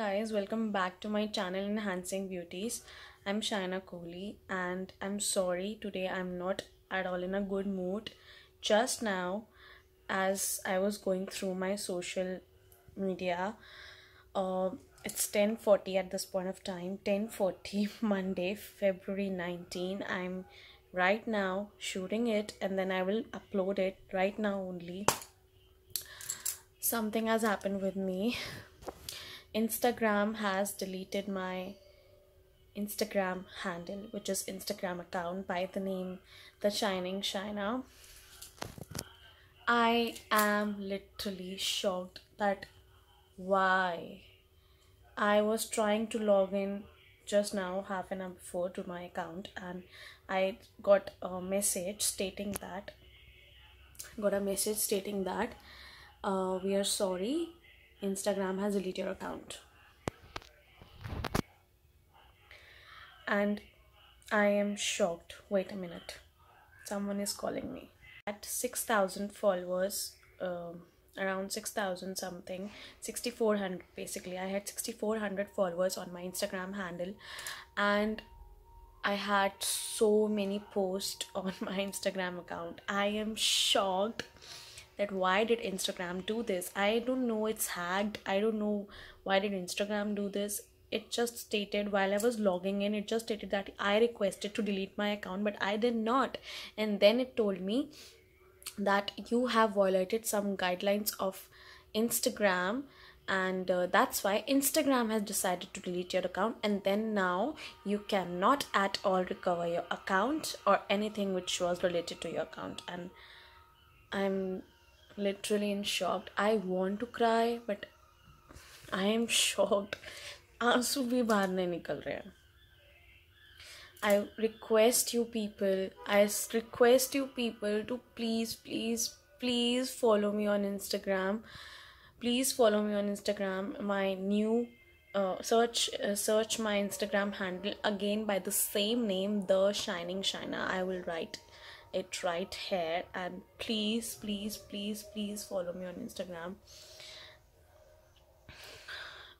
Guys, welcome back to my channel Enhancing Beauties. I'm Shyna and I'm sorry today I'm not at all in a good mood. Just now, as I was going through my social media, it's 10:40 at this point of time. 10:40 Monday, February 19. I'm right now shooting it and then I will upload it right now only. Something has happened with me. Instagram has deleted my Instagram handle, which is Instagram account by the name The Shining Shyna. I am literally shocked that why. I was trying to log in just now, half an hour before, to my account, and I got a message stating that we are sorry, Instagram has deleted your account. And I am shocked. Wait a minute. Someone is calling me. At 6,000 followers, around 6,000 something, 6,400 basically. I had 6,400 followers on my Instagram handle, and I had so many posts on my Instagram account. I am shocked that why did Instagram do this? I don't know, it's hacked. I don't know why did Instagram do this. It just stated while I was logging in, it just stated that I requested to delete my account, but I did not. And then it told me that you have violated some guidelines of Instagram, and that's why Instagram has decided to delete your account, and then now you cannot at all recover your account or anything which was related to your account. And I'm literally in shock. I want to cry, but I am shocked. आंसू भी बाहर नहीं निकल रहे हैं. I request you people to please follow me on Instagram. Please follow me on Instagram. My new search my Instagram handle again by the same name, The Shining Shyna. I will write it right here, and please follow me on Instagram.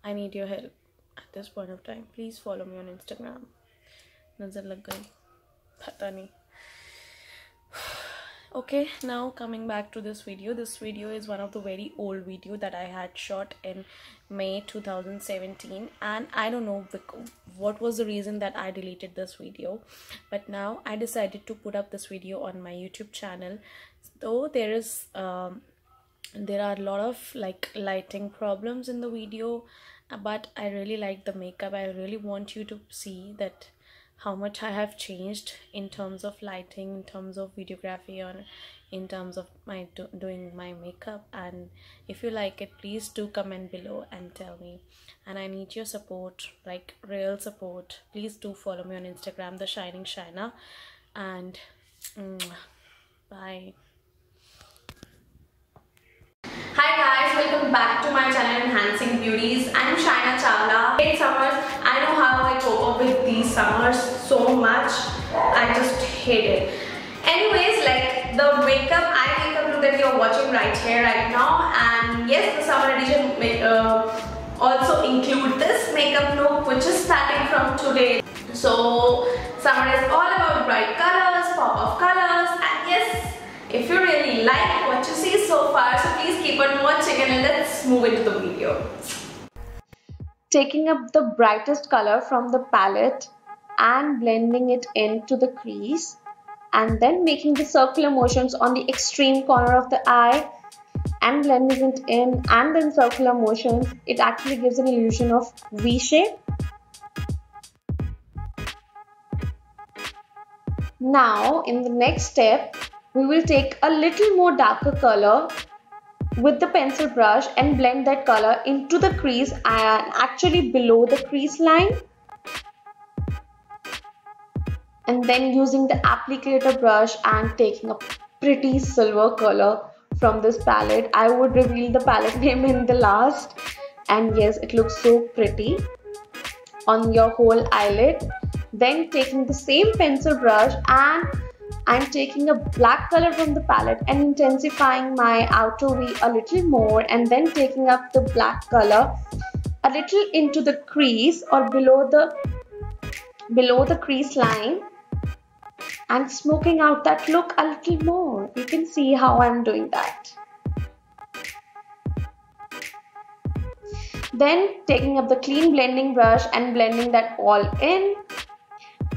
I need your help at this point of time. Please follow me on Instagram. Nazar lag gayi, pata nahi. Okay, now coming back to this video. This video is one of the very old video that I had shot in May 2017, and I don't know what was the reason that I deleted this video, but now I decided to put up this video on my YouTube channel. Though there are a lot of lighting problems in the video, but I really like the makeup. I really want you to see that how much I have changed in terms of lighting, in terms of videography, or in terms of my doing my makeup. And if you like it, please do comment below and tell me. And I need your support, like real support. Please do follow me on Instagram, The Shining Shyna. And bye. Hi guys, welcome back to my channel Enhancing Beauties. I'm Shyna Chawla. Hate summers. I know how I cope up with these summers so much. I just hate it. Anyways, like the eye makeup look that you're watching right here, right now, and yes, the summer edition also include this makeup look, which is starting from today. So summer is all about bright colors, pop of colors, and yes, if you really like what you see so far, so please keep on watching, and let's move into the video. Taking up the brightest color from the palette and blending it into the crease, and then making the circular motions on the extreme corner of the eye and blending it in, and then circular motions. It actually gives an illusion of V shape. Now in the next step, we will take a little more darker color with the pencil brush and blend that color into the crease and actually below the crease line. And then using the applicator brush and taking a pretty silver color from this palette. I would reveal the palette name in the last. And yes, it looks so pretty on your whole eyelid. Then taking the same pencil brush, and I'm taking a black color from the palette and intensifying my outer V a little more, and then taking up the black color a a little into the crease or below the crease line and smoking out that look a little more. You can see how I'm doing that. Then taking up the clean blending brush and blending that all in.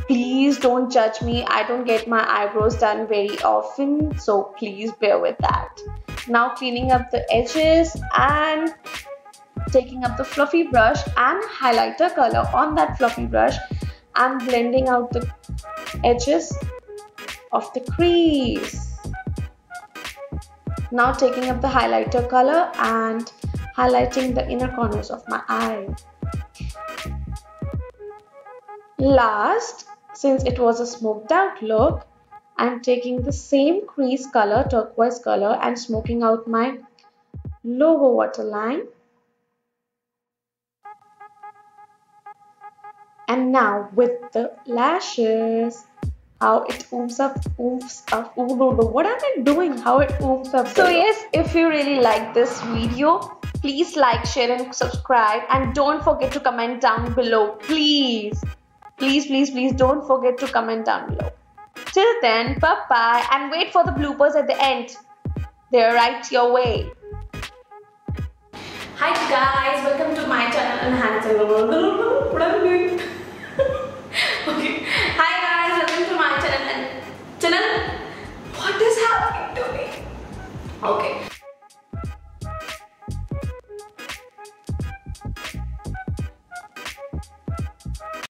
Please don't judge me. I don't get my eyebrows done very often, so please bear with that. Now cleaning up the edges and taking up the fluffy brush and highlighter color on that fluffy brush. I'm blending out the edges of the crease. Now taking up the highlighter color and highlighting the inner corners of my eye. Last, since it was a smoked out look, I'm taking the same crease color, turquoise color, and smoking out my lower waterline. And now with the lashes, how it oomps up. Ooh, no, no, what am I doing? How it oomps up. So yes, if you really like this video, please like, share and subscribe, and don't forget to comment down below. Please, please, please, please don't forget to comment down below. Till then, bye bye, and wait for the bloopers at the end. They're right your way. Hi guys, welcome to my channel and Hannah. What am I doing? Okay.